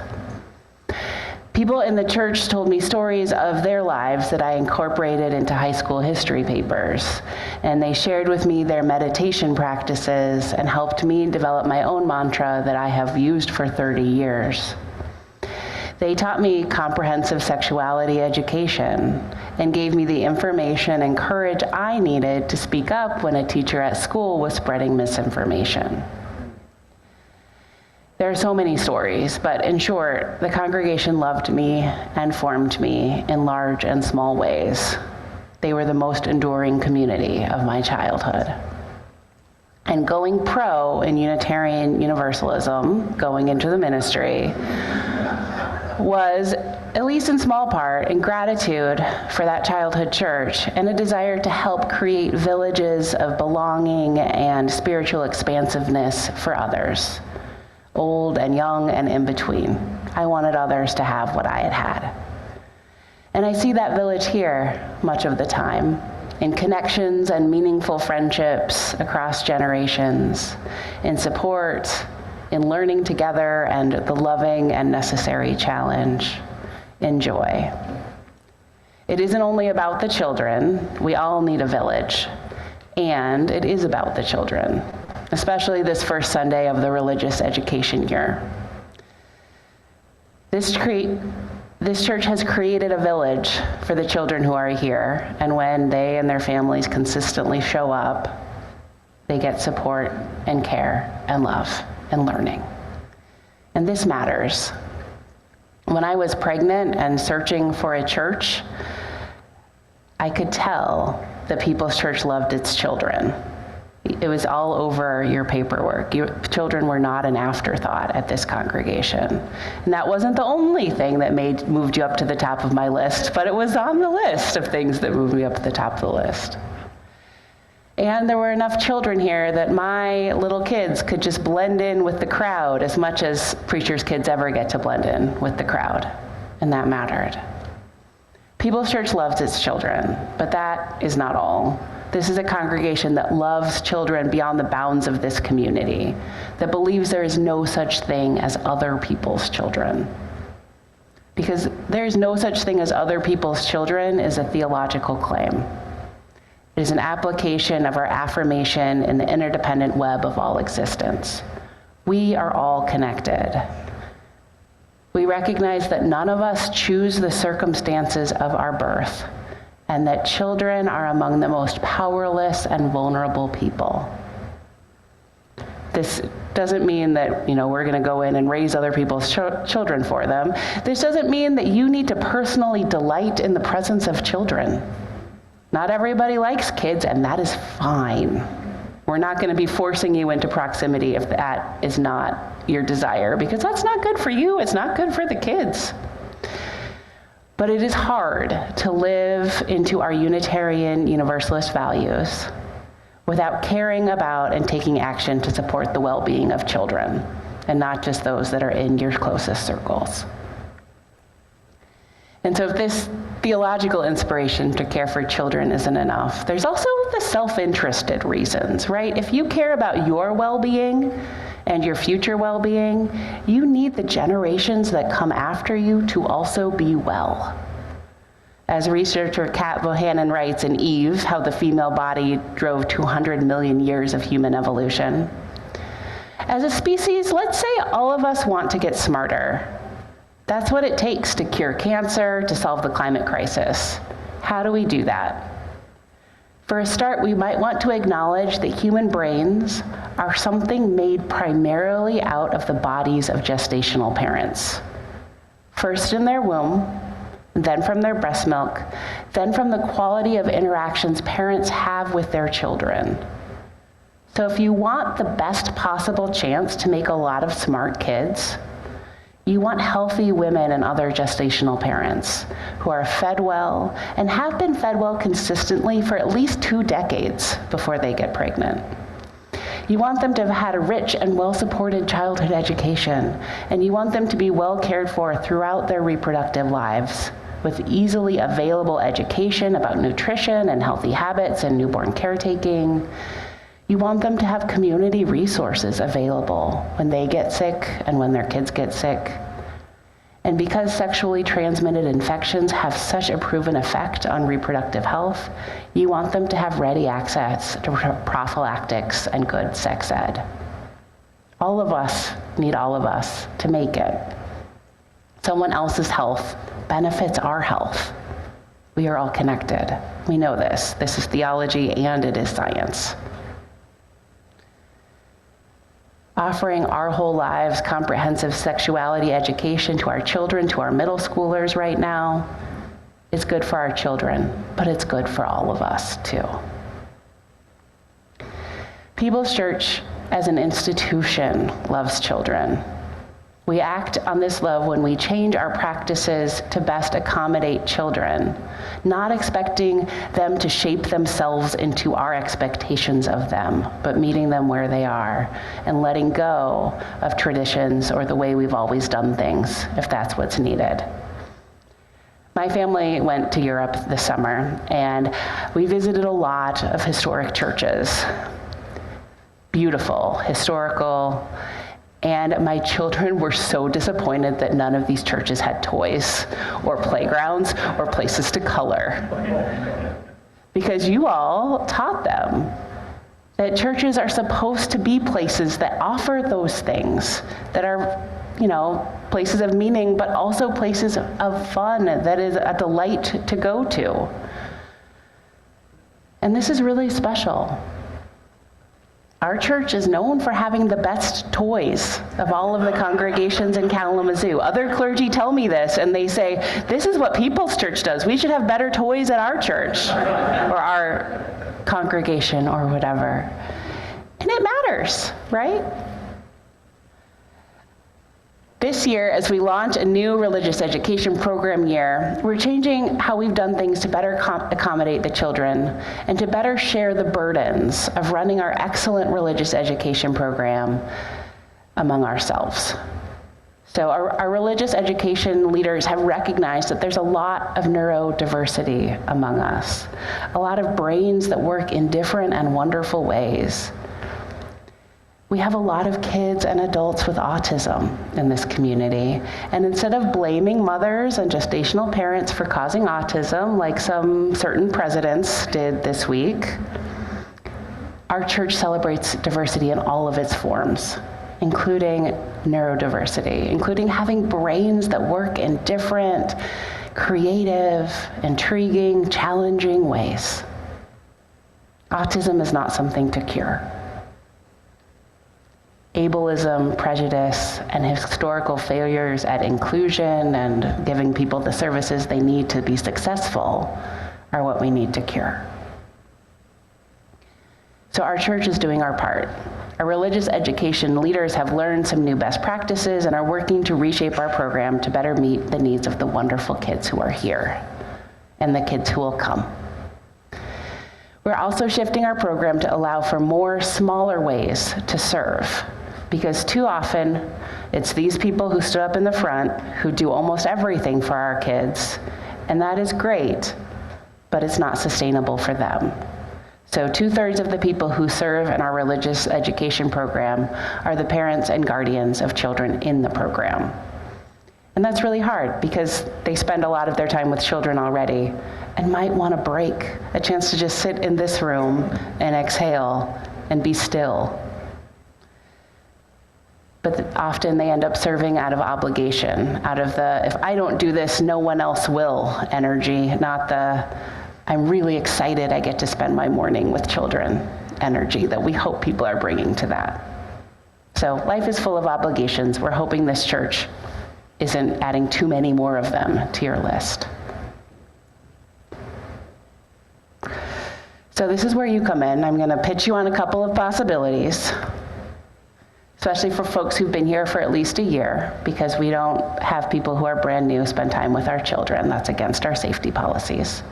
People in the church told me stories of their lives that I incorporated into high school history papers, and they shared with me their meditation practices and helped me develop my own mantra that I have used for 30 years. They taught me comprehensive sexuality education and gave me the information and courage I needed to speak up when a teacher at school was spreading misinformation. There are so many stories, but in short, the congregation loved me and formed me in large and small ways. They were the most enduring community of my childhood. And going pro in Unitarian Universalism, going into the ministry, was, at least in small part, in gratitude for that childhood church and a desire to help create villages of belonging and spiritual expansiveness for others, old and young and in between. I wanted others to have what I had had. And I see that village here much of the time, in connections and meaningful friendships across generations, in support, in learning together, and the loving and necessary challenge, in joy. It isn't only about the children. We all need a village. And it is about the children, especially this first Sunday of the religious education year. This church has created a village for the children who are here, and when they and their families consistently show up, they get support and care and love and learning. And this matters. When I was pregnant and searching for a church, I could tell that People's Church loved its children. It was all over your paperwork. Your children were not an afterthought at this congregation. And that wasn't the only thing that moved you up to the top of my list, but it was on the list of things that moved me up to the top of the list. And there were enough children here that my little kids could just blend in with the crowd as much as preachers' kids ever get to blend in with the crowd. And that mattered. People's Church loves its children, but that is not all. This is a congregation that loves children beyond the bounds of this community, that believes there is no such thing as other people's children. Because there is no such thing as other people's children is a theological claim. It is an application of our affirmation in the interdependent web of all existence. We are all connected. We recognize that none of us choose the circumstances of our birth, and that children are among the most powerless and vulnerable people. This doesn't mean that, we're going to go in and raise other people's children for them. This doesn't mean that you need to personally delight in the presence of children. Not everybody likes kids, and that is fine. We're not going to be forcing you into proximity if that is not your desire, because that's not good for you. It's not good for the kids. But it is hard to live into our Unitarian Universalist values without caring about and taking action to support the well-being of children, and not just those that are in your closest circles. And so if this theological inspiration to care for children isn't enough, there's also the self-interested reasons, right? If you care about your well-being and your future well-being, you need the generations that come after you to also be well. As researcher Kat Bohannon writes in Eve, How the Female Body Drove 200 Million Years of Human Evolution, as a species, let's say all of us want to get smarter. That's what it takes to cure cancer, to solve the climate crisis. How do we do that? For a start, we might want to acknowledge that human brains are something made primarily out of the bodies of gestational parents. First in their womb, then from their breast milk, then from the quality of interactions parents have with their children. So if you want the best possible chance to make a lot of smart kids, you want healthy women and other gestational parents who are fed well and have been fed well consistently for at least 2 decades before they get pregnant. You want them to have had a rich and well-supported childhood education, and you want them to be well cared for throughout their reproductive lives with easily available education about nutrition and healthy habits and newborn caretaking. You want them to have community resources available when they get sick and when their kids get sick. And because sexually transmitted infections have such a proven effect on reproductive health, you want them to have ready access to prophylactics and good sex ed. All of us need all of us to make it. Someone else's health benefits our health. We are all connected. We know this. This is theology and it is science. Offering our whole lives comprehensive sexuality education to our children, to our middle schoolers right now, is good for our children, but it's good for all of us too. People's Church as an institution loves children. We act on this love when we change our practices to best accommodate children, not expecting them to shape themselves into our expectations of them, but meeting them where they are and letting go of traditions or the way we've always done things, if that's what's needed. My family went to Europe this summer, and we visited a lot of historic churches. Beautiful, historical, and my children were so disappointed that none of these churches had toys or playgrounds or places to color. Because you all taught them that churches are supposed to be places that offer those things, that are, places of meaning, but also places of fun, that is a delight to go to. And this is really special. Our church is known for having the best toys of all of the congregations in Kalamazoo. Other clergy tell me this, and they say, this is what People's Church does. We should have better toys at our church or our congregation or whatever. And it matters, right? This year, as we launch a new religious education program year, we're changing how we've done things to better accommodate the children and to better share the burdens of running our excellent religious education program among ourselves. So our religious education leaders have recognized that there's a lot of neurodiversity among us, a lot of brains that work in different and wonderful ways. We have a lot of kids and adults with autism in this community, and instead of blaming mothers and gestational parents for causing autism, like some certain presidents did this week, our church celebrates diversity in all of its forms, including neurodiversity, including having brains that work in different, creative, intriguing, challenging ways. Autism is not something to cure. Ableism, prejudice, and historical failures at inclusion and giving people the services they need to be successful are what we need to cure. So our church is doing our part. Our religious education leaders have learned some new best practices and are working to reshape our program to better meet the needs of the wonderful kids who are here and the kids who will come. We're also shifting our program to allow for more smaller ways to serve, because too often it's these people who stood up in the front who do almost everything for our kids, and that is great, but it's not sustainable for them. So 2/3 of the people who serve in our religious education program are the parents and guardians of children in the program. And that's really hard because they spend a lot of their time with children already and might want a break, a chance to just sit in this room and exhale and be still. But often they end up serving out of obligation, out of the, if I don't do this, no one else will energy, not the, I'm really excited I get to spend my morning with children energy that we hope people are bringing to that. So life is full of obligations. We're hoping this church isn't adding too many more of them to your list. So this is where you come in. I'm going to pitch you on a couple of possibilities, especially for folks who've been here for at least a year, because we don't have people who are brand new spend time with our children. That's against our safety policies.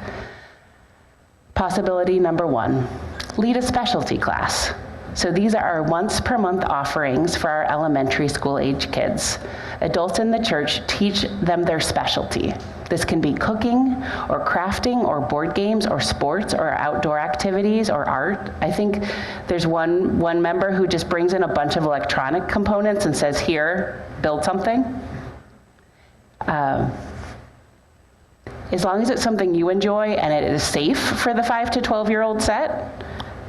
Possibility number one, lead a specialty class. So these are our once per month offerings for our elementary school age kids. Adults in the church teach them their specialty. This can be cooking or crafting or board games or sports or outdoor activities or art. I think there's one member who just brings in a bunch of electronic components and says, here, build something. As long as it's something you enjoy and it is safe for the 5 to 12-year-old set,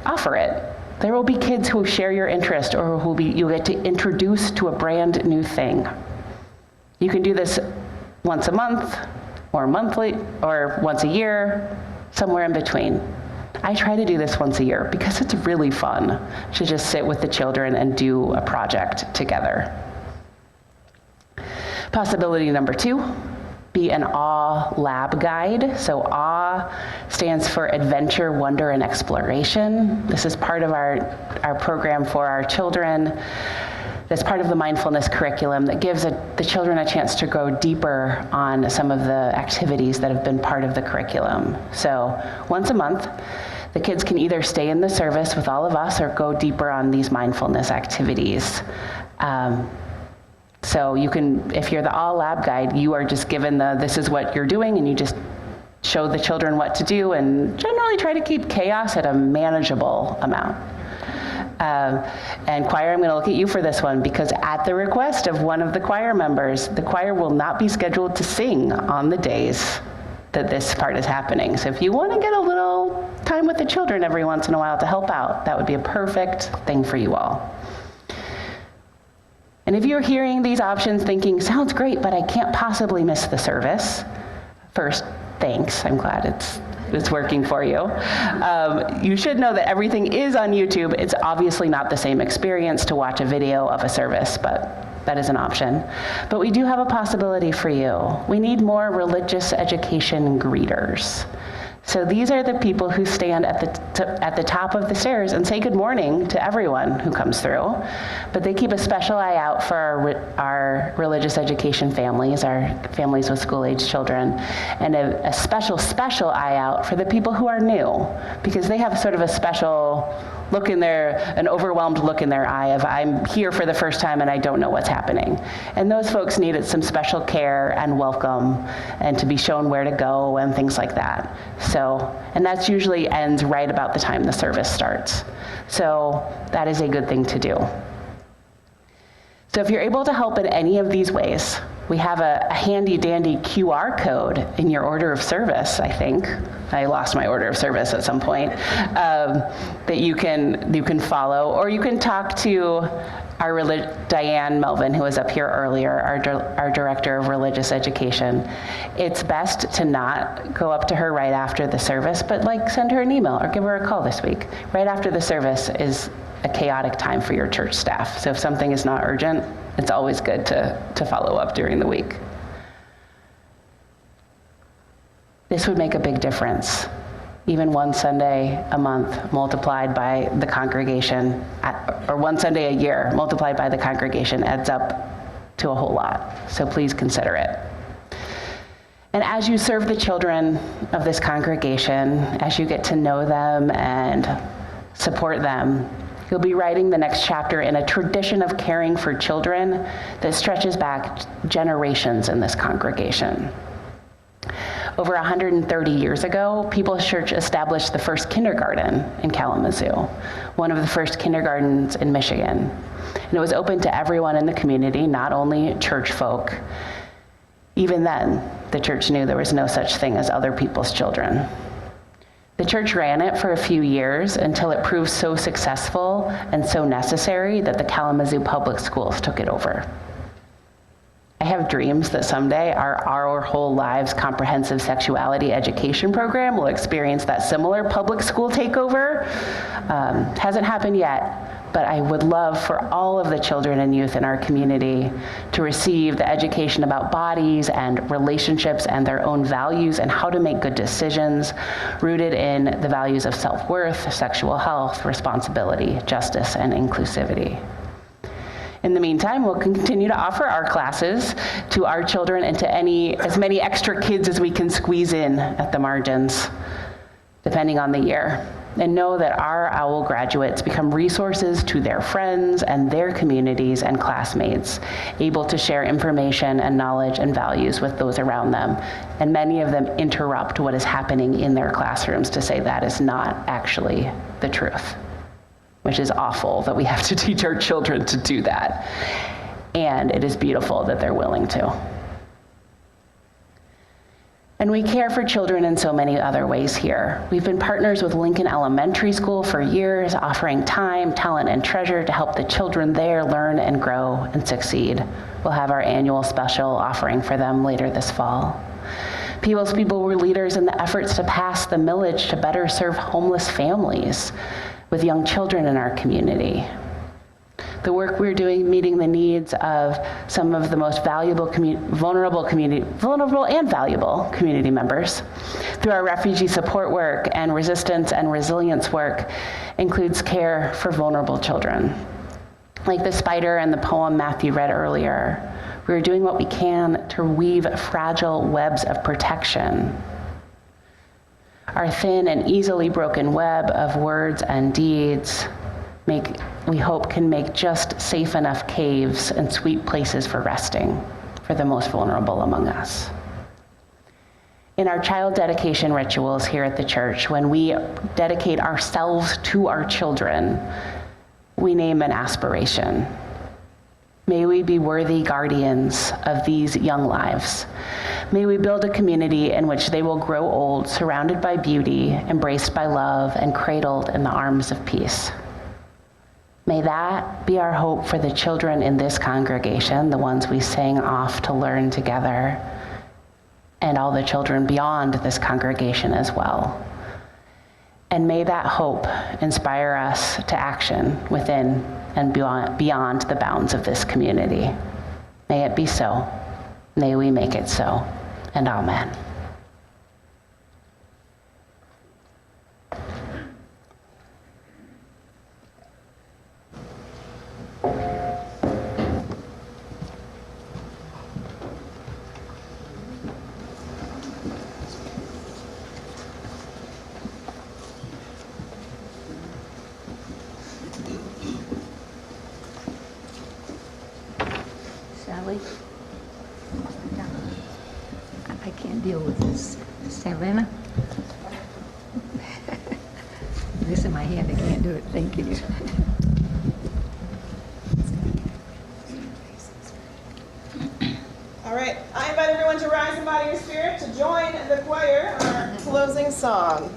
offer it. There will be kids who share your interest or who you'll get to introduce to a brand new thing. You can do this once a month or monthly or once a year, somewhere in between. I try to do this once a year because it's really fun to just sit with the children and do a project together. Possibility number 2, be an AWE lab guide. So AWE stands for Adventure, Wonder, and Exploration. This is part of our program for our children. That's part of the mindfulness curriculum that gives the children a chance to go deeper on some of the activities that have been part of the curriculum. So once a month, the kids can either stay in the service with all of us or go deeper on these mindfulness activities. So you can, if you're the AWE lab guide, you are just given this is what you're doing, and you just show the children what to do and generally try to keep chaos at a manageable amount. And choir, I'm going to look at you for this one, because at the request of one of the choir members, the choir will not be scheduled to sing on the days that this part is happening. So if you want to get a little time with the children every once in a while to help out, that would be a perfect thing for you all. And if you're hearing these options thinking, sounds great, but I can't possibly miss the service, first, thanks. I'm glad it's working for you. You should know that everything is on YouTube. It's obviously not the same experience to watch a video of a service, but that is an option. But we do have a possibility for you. We need more religious education greeters. So these are the people who stand at the top of the stairs and say good morning to everyone who comes through. But they keep a special eye out for our religious education families, our families with school-age children, and a special eye out for the people who are new, because they have sort of a special look in an overwhelmed look in their eye of, I'm here for the first time and I don't know what's happening. And those folks needed some special care and welcome and to be shown where to go and things like that. And that usually ends right about the time the service starts. So that is a good thing to do. So if you're able to help in any of these ways, we have a handy dandy QR code in your order of service, I think. I lost my order of service at some point, that you can follow, or you can talk to our Diane Melvin, who was up here earlier, our Director of Religious Education. It's best to not go up to her right after the service, but send her an email or give her a call this week. Right after the service is a chaotic time for your church staff. So if something is not urgent, it's always good to follow up during the week. This would make a big difference. Even one Sunday a month multiplied by the congregation, or one Sunday a year multiplied by the congregation adds up to a whole lot. So please consider it. And as you serve the children of this congregation, as you get to know them and support them, you'll be writing the next chapter in a tradition of caring for children that stretches back generations in this congregation. Over 130 years ago, People's Church established the first kindergarten in Kalamazoo, one of the first kindergartens in Michigan. And it was open to everyone in the community, not only church folk. Even then, the church knew there was no such thing as other people's children. The church ran it for a few years until it proved so successful and so necessary that the Kalamazoo Public Schools took it over. I have dreams that someday our whole lives comprehensive sexuality education program will experience that similar public school takeover. Hasn't happened yet, but I would love for all of the children and youth in our community to receive the education about bodies and relationships and their own values and how to make good decisions rooted in the values of self-worth, sexual health, responsibility, justice, and inclusivity. In the meantime, we'll continue to offer our classes to our children and to as many extra kids as we can squeeze in at the margins, depending on the year. And know that our OWL graduates become resources to their friends and their communities and classmates, able to share information and knowledge and values with those around them. And many of them interrupt what is happening in their classrooms to say that is not actually the truth, which is awful that we have to teach our children to do that. And it is beautiful that they're willing to. And we care for children in so many other ways here. We've been partners with Lincoln Elementary School for years, offering time, talent, and treasure to help the children there learn and grow and succeed. We'll have our annual special offering for them later this fall. People's People were leaders in the efforts to pass the millage to better serve homeless families with young children in our community. The work we're doing meeting the needs of some of the most valuable, vulnerable and valuable community members through our refugee support work and resistance and resilience work includes care for vulnerable children. Like the spider and the poem Matthew read earlier, we're doing what we can to weave fragile webs of protection. Our thin and easily broken web of words and deeds we hope can make just safe enough caves and sweet places for resting for the most vulnerable among us. In our child dedication rituals here at the church, when we dedicate ourselves to our children, we name an aspiration. May we be worthy guardians of these young lives. May we build a community in which they will grow old, surrounded by beauty, embraced by love, and cradled in the arms of peace. May that be our hope for the children in this congregation, the ones we sang off to learn together, and all the children beyond this congregation as well. And may that hope inspire us to action within and beyond the bounds of this community. May it be so. May we make it so. And amen.
Sally? I can't deal with this. Savannah? This in my hand, I can't do it. Thank you.
All right, I invite everyone to rise in body and spirit to join the choir on our closing song.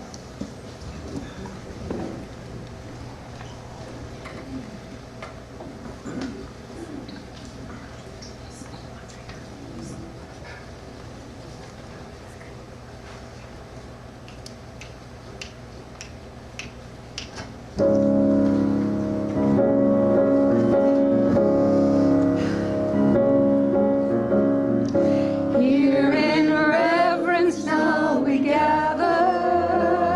Here in reverence now we gather.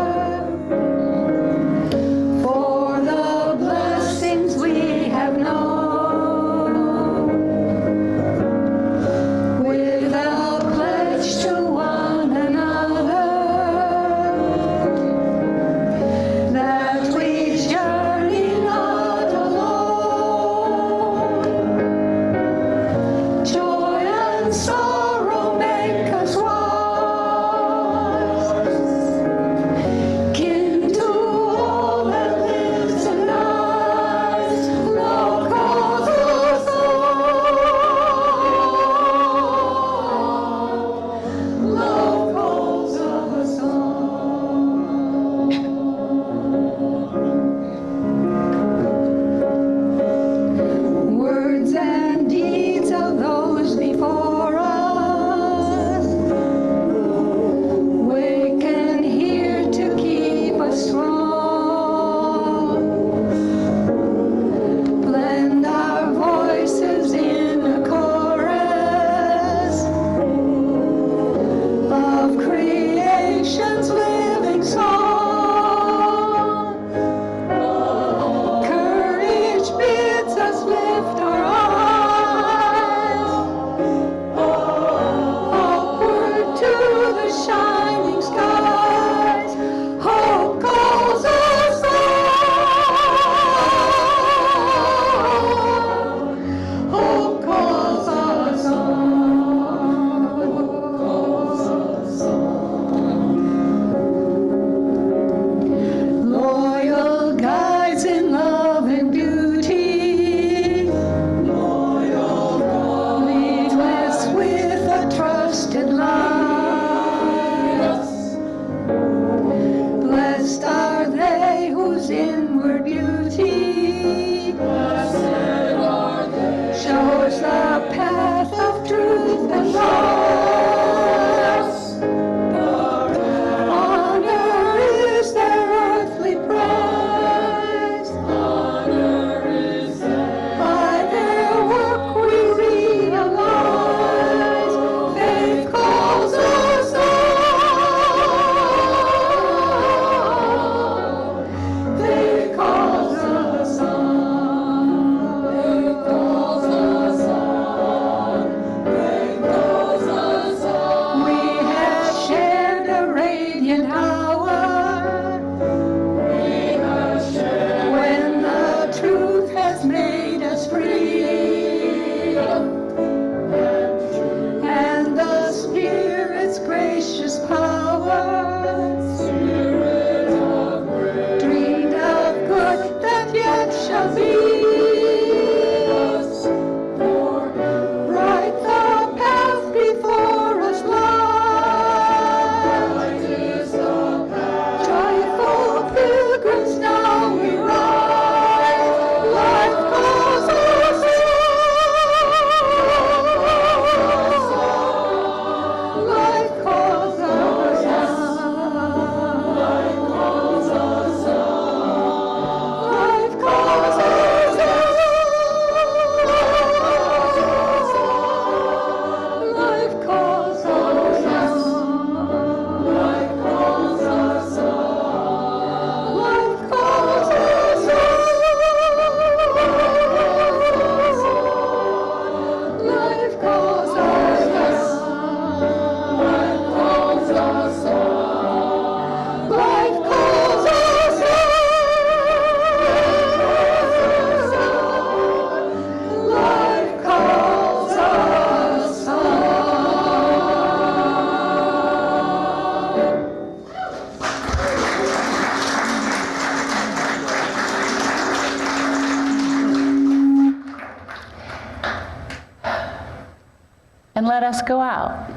And let us go out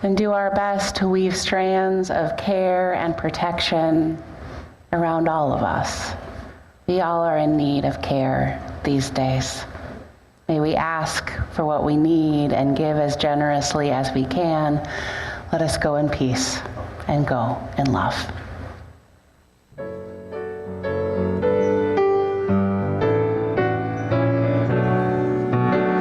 and do our best to weave strands of care and protection around all of us. We all are in need of care these days. May we ask for what we need and give as generously as we can. Let us go in peace and go in love.